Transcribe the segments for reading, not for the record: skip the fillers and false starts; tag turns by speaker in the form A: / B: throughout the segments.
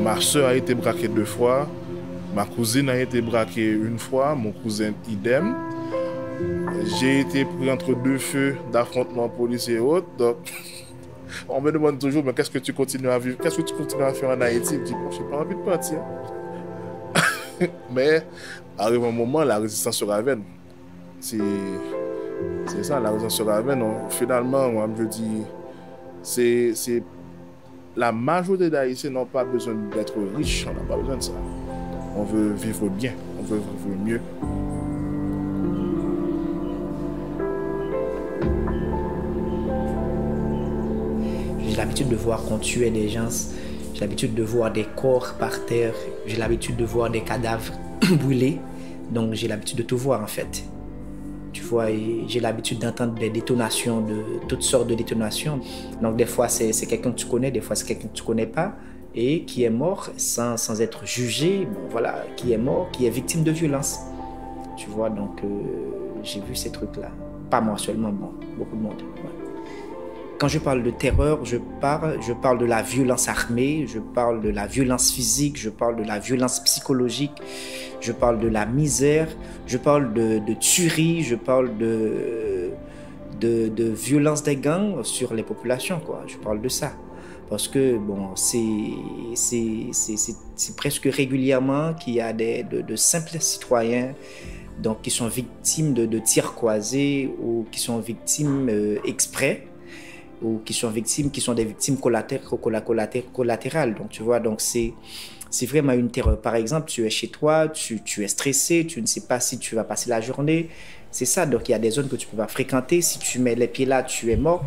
A: Ma soeur a été braquée 2 fois, ma cousine a été braquée 1 fois, mon cousin idem. J'ai été pris entre 2 feux d'affrontement policiers et autres. Donc, on me demande toujours, mais qu'est-ce que tu continues à vivre? Qu'est-ce que tu continues à faire en Haïti? Je dis, bon, je n'ai pas envie de partir. Mais, arrive un moment, la résistance se ravenne. C'est ça, la résistance se ravenne. Finalement, moi, je dis, c'est la majorité d'Haïtiens n'ont pas besoin d'être riches, on n'a pas besoin de ça. On veut vivre bien, on veut vivre mieux.
B: J'ai l'habitude de voir qu'on tuait des gens, j'ai l'habitude de voir des corps par terre, j'ai l'habitude de voir des cadavres brûlés, donc j'ai l'habitude de tout voir en fait. Tu vois, j'ai l'habitude d'entendre des détonations, de toutes sortes de détonations. Donc des fois c'est quelqu'un que tu connais, des fois c'est quelqu'un que tu connais pas et qui est mort sans être jugé, bon, voilà, qui est mort, qui est victime de violence. Tu vois, donc j'ai vu ces trucs-là. Pas moi seulement, bon, beaucoup de monde. Ouais. Quand je parle de terreur, je parle de la violence armée, je parle de la violence physique, je parle de la violence psychologique, je parle de la misère, je parle de tuerie, je parle de violence des gangs sur les populations, quoi. Je parle de ça. Parce que bon, c'est presque régulièrement qu'il y a de simples citoyens donc, qui sont victimes de tirs croisés ou qui sont victimes exprès, ou qui sont des victimes collatérales. Donc, tu vois, donc c'est vraiment une terreur. Par exemple, tu es chez toi, tu es stressé, tu ne sais pas si tu vas passer la journée. C'est ça, donc il y a des zones que tu ne peux pas fréquenter. Si tu mets les pieds là, tu es mort.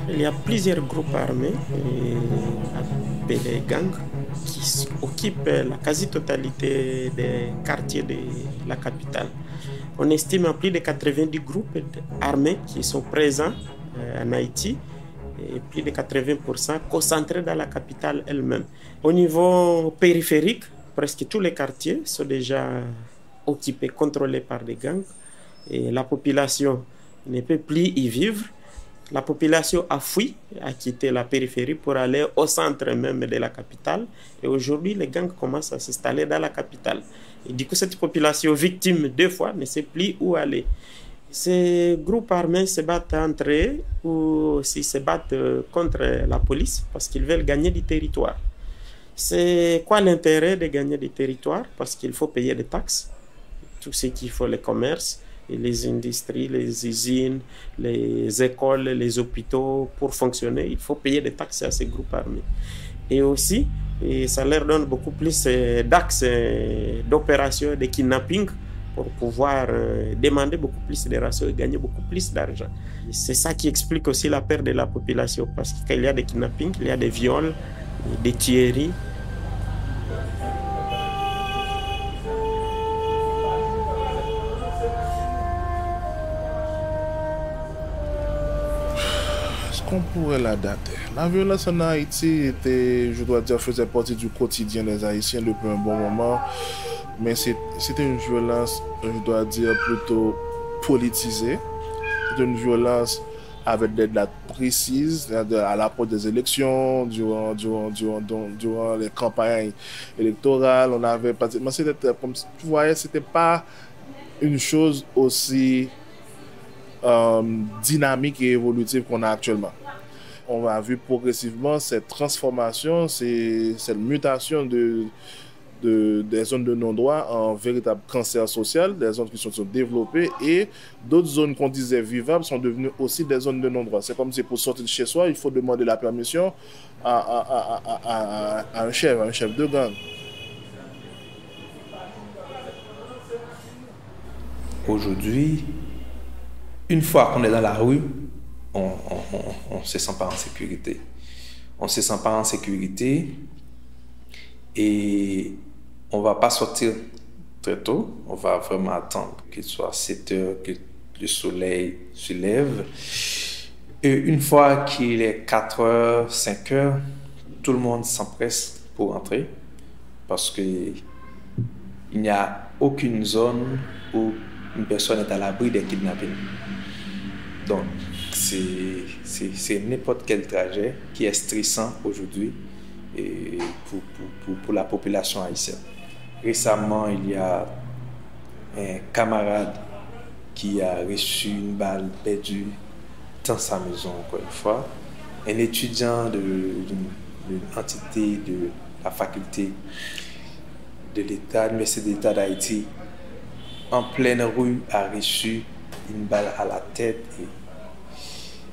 C: Il y a plusieurs groupes armés appelés gangs qui occupent la quasi-totalité des quartiers de la capitale. On estime à plus de 90 groupes armés qui sont présents en Haïti et plus de 80% concentrés dans la capitale elle-même. Au niveau périphérique, presque tous les quartiers sont déjà occupés, contrôlés par des gangs et la population ne peut plus y vivre. La population a fui, a quitté la périphérie pour aller au centre même de la capitale. Et aujourd'hui, les gangs commencent à s'installer dans la capitale. Et du coup, cette population victime 2 fois ne sait plus où aller. Ces groupes armés se battent entre eux ou s'ils se battent contre la police parce qu'ils veulent gagner du territoire. C'est quoi l'intérêt de gagner du territoire? Parce qu'il faut payer des taxes, tout ce qu'il faut, les commerces, les industries, les usines, les écoles, les hôpitaux, pour fonctionner, il faut payer des taxes à ces groupes armés. Et aussi, ça leur donne beaucoup plus d'axes d'opération, de kidnapping, pour pouvoir demander beaucoup plus de ratios et gagner beaucoup plus d'argent. C'est ça qui explique aussi la peur de la population, parce qu'il y a des kidnappings, il y a des viols, des tueries.
A: On pourrait la dater. La violence en Haïti était, je dois dire, faisait partie du quotidien des Haïtiens depuis un bon moment, mais c'était une violence, je dois dire, plutôt politisée. C'était une violence avec des dates précises, à l'approche des élections, durant les campagnes électorales. On avait pratiquement, c'était comme tu voyais, c'était pas une chose aussi dynamique et évolutive qu'on a actuellement. On a vu progressivement cette transformation, cette mutation des zones de non-droit en véritable cancer social, des zones qui se sont développées et d'autres zones qu'on disait vivables sont devenues aussi des zones de non-droit. C'est comme si pour sortir de chez soi, il faut demander la permission à un chef de gang.
D: Aujourd'hui, une fois qu'on est dans la rue, on ne se sent pas en sécurité. On ne se sent pas en sécurité et on ne va pas sortir très tôt. On va vraiment attendre qu'il soit 7 heures, que le soleil se lève. Et une fois qu'il est 4 heures, 5 heures, tout le monde s'empresse pour entrer parce qu'il n'y a aucune zone où une personne est à l'abri des kidnappings. Donc, c'est n'importe quel trajet qui est stressant aujourd'hui et pour la population haïtienne. Récemment, il y a un camarade qui a reçu une balle perdue dans sa maison, encore une fois. Un étudiant d'une entité de la faculté de l'État, de l'Université d'État d'Haïti, en pleine rue, a reçu une balle à la tête et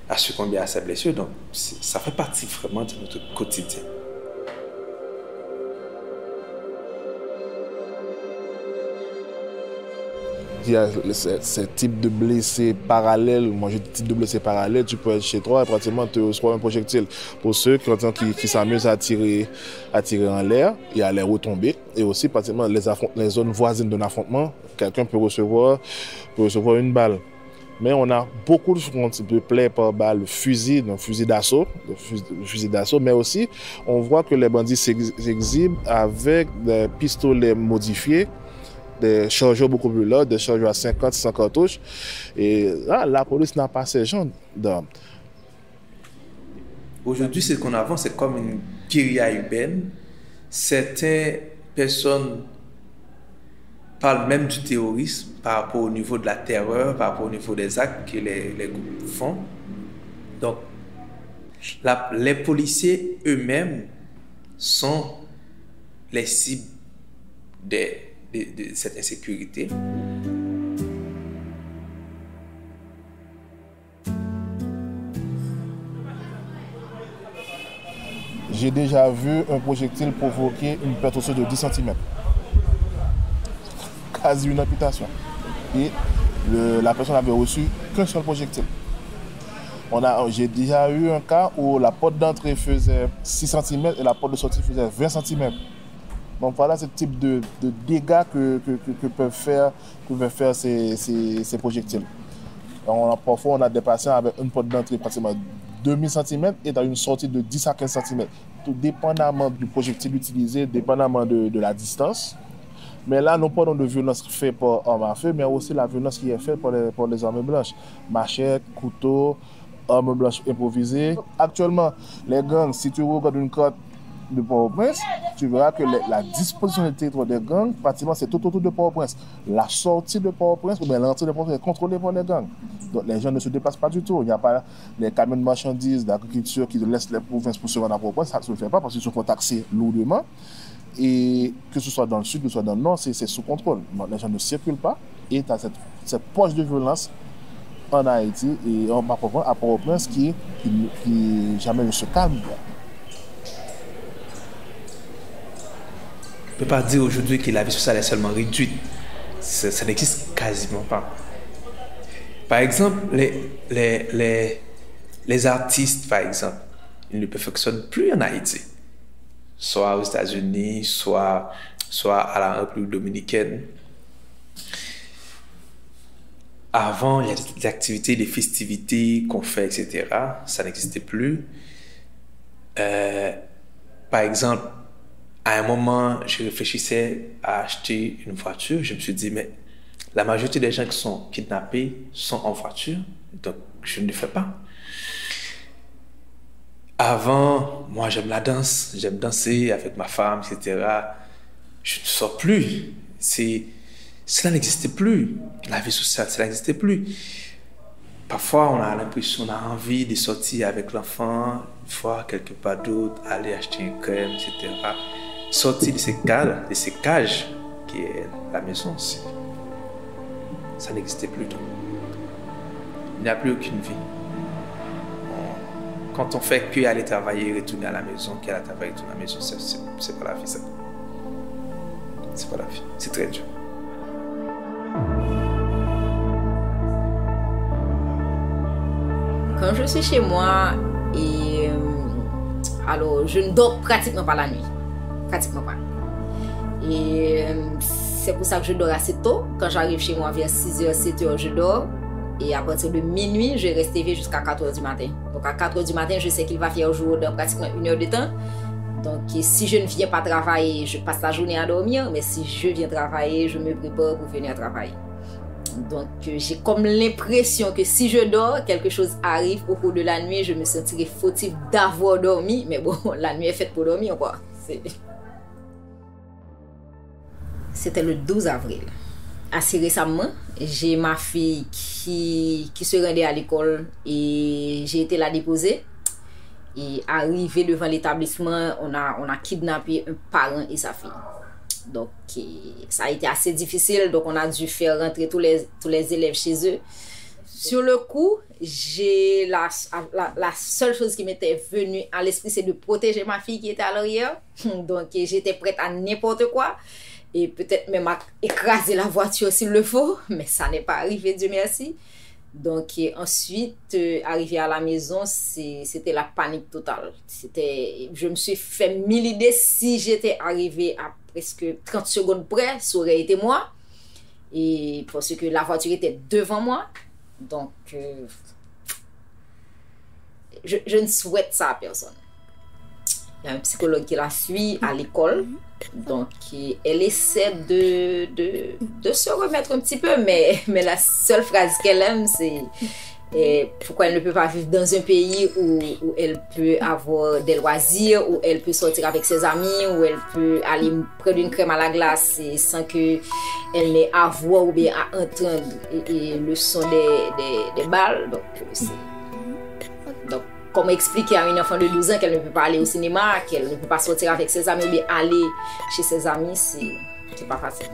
D: a succombé à sa blessure. Donc, ça fait partie vraiment de notre quotidien.
A: Il y a ce type de blessés parallèles. Moi, j'ai des types de blessés parallèles. Tu peux être chez toi et pratiquement te reçois un projectile. Pour ceux qui s'amusent à tirer en l'air et à les retomber. Et aussi, pratiquement, les zones voisines d'un affrontement, quelqu'un peut recevoir une balle. Mais on a beaucoup de plaies par balle, fusil d'assaut, mais aussi, on voit que les bandits s'exhibent avec des pistolets modifiés, des chargeurs beaucoup plus lourds, des chargeurs à 50 cartouches. Et là, la police n'a pas ces gens d'armes.
D: Aujourd'hui, ce qu'on avance, c'est comme une guérilla urbaine. Certaines personnes parlent même du terrorisme par rapport au niveau de la terreur, par rapport au niveau des actes que les groupes font. Donc, les policiers eux-mêmes sont les cibles de cette insécurité.
A: J'ai déjà vu un projectile provoquer une perte osseuse de 10 cm. Quasi une amputation. Et la personne n'avait reçu qu'un seul projectile. J'ai déjà eu un cas où la porte d'entrée faisait 6 cm et la porte de sortie faisait 20 cm. Donc voilà ce type de dégâts que peuvent faire ces projectiles. Parfois, on a des patients avec une porte d'entrée pratiquement 2000 cm et dans une sortie de 10 à 15 cm. Tout dépendamment du projectile utilisé, dépendamment de la distance. Mais là, nous parlons de violence faite par armes à feu, mais aussi la violence qui est faite par les armes blanches. Machette, couteau, armes blanches improvisées. Actuellement, les gangs, si tu regardes une carte de Port-au-Prince, tu verras que la disposition du territoire des gangs, pratiquement, c'est tout autour de Port-au-Prince. La sortie de Port-au-Prince, ou bien l'entrée de Port-au-Prince est contrôlée par les gangs. Donc les gens ne se déplacent pas du tout. Il n'y a pas les camions de marchandises, d'agriculture qui laissent les provinces pour se rendre à Port-au-Prince. Ça ne se fait pas parce qu'ils se font taxer lourdement. Et que ce soit dans le sud, que ce soit dans le nord, c'est sous contrôle. Donc, les gens ne circulent pas. Et tu as cette poche de violence en Haïti et à Port-au-Prince qui jamais ne se calme.
D: On ne peut pas dire aujourd'hui que la vie sociale est seulement réduite. Ça n'existe quasiment pas. Par exemple, les artistes, par exemple, ils ne perfectionnent plus en Haïti. Soit aux États-Unis, soit à la République dominicaine. Avant, il y a des activités, des festivités qu'on fait, etc. Ça n'existait plus. Par exemple, à un moment, je réfléchissais à acheter une voiture. Je me suis dit, mais la majorité des gens qui sont kidnappés sont en voiture. Donc, je ne le fais pas. Avant, moi, j'aime la danse. J'aime danser avec ma femme, etc. Je ne sors plus. Ça n'existait plus. La vie sociale, ça n'existait plus. Parfois, on a l'impression, on a envie de sortir avec l'enfant, une fois quelque part d'autre, aller acheter une crème, etc. Sortir de ces cages qui est la maison. Ça n'existait plus. Donc. Il n'y a plus aucune vie. Quand on fait que aller travailler, retourner à la maison, qu'aller travailler, retourner à la maison, c'est pas la vie, ça. C'est pas la vie. C'est très dur.
E: Quand je suis chez moi, alors je ne dors pratiquement pas la nuit. Pratiquement pas. Et c'est pour ça que je dors assez tôt. Quand j'arrive chez moi vers 6h, 7h, je dors. Et à partir de minuit, je reste éveillée jusqu'à 4h du matin. Donc à 4h du matin, je sais qu'il va faire jour dans pratiquement 1 heure de temps. Donc si je ne viens pas travailler, je passe la journée à dormir. Mais si je viens travailler, je me prépare pour venir travailler. Donc, j'ai comme l'impression que si je dors, quelque chose arrive au cours de la nuit, je me sentirai fautif d'avoir dormi. Mais bon, la nuit est faite pour dormir, quoi. C'était le 12 avril. Assez récemment, j'ai ma fille qui se rendait à l'école et j'ai été la déposer. Et arrivé devant l'établissement, on a kidnappé un parent et sa fille. Donc, ça a été assez difficile. Donc, on a dû faire rentrer tous les élèves chez eux. Sur le coup, la seule chose qui m'était venue à l'esprit, c'est de protéger ma fille qui était à l'arrière. Donc, j'étais prête à n'importe quoi. Et peut-être même à écraser la voiture s'il le faut. Mais ça n'est pas arrivé, Dieu merci. Donc, ensuite, arrivé à la maison, c'était la panique totale. Je me suis fait 1000 idées. Si j'étais arrivée à presque 30 secondes près, ça aurait été moi. Et parce que la voiture était devant moi. Donc, je ne souhaite ça à personne. Il y a un psychologue qui la suit à l'école. Donc, elle essaie de se remettre un petit peu, mais la seule phrase qu'elle aime, c'est pourquoi elle ne peut pas vivre dans un pays où elle peut avoir des loisirs, où elle peut sortir avec ses amis, où elle peut aller prendre une crème à la glace sans qu'elle n'ait à voir ou bien à entendre le son des balles. Donc, comment expliquer à une enfant de 12 ans qu'elle ne peut pas aller au cinéma, qu'elle ne peut pas sortir avec ses amis ou bien aller chez ses amis, c'est pas facile.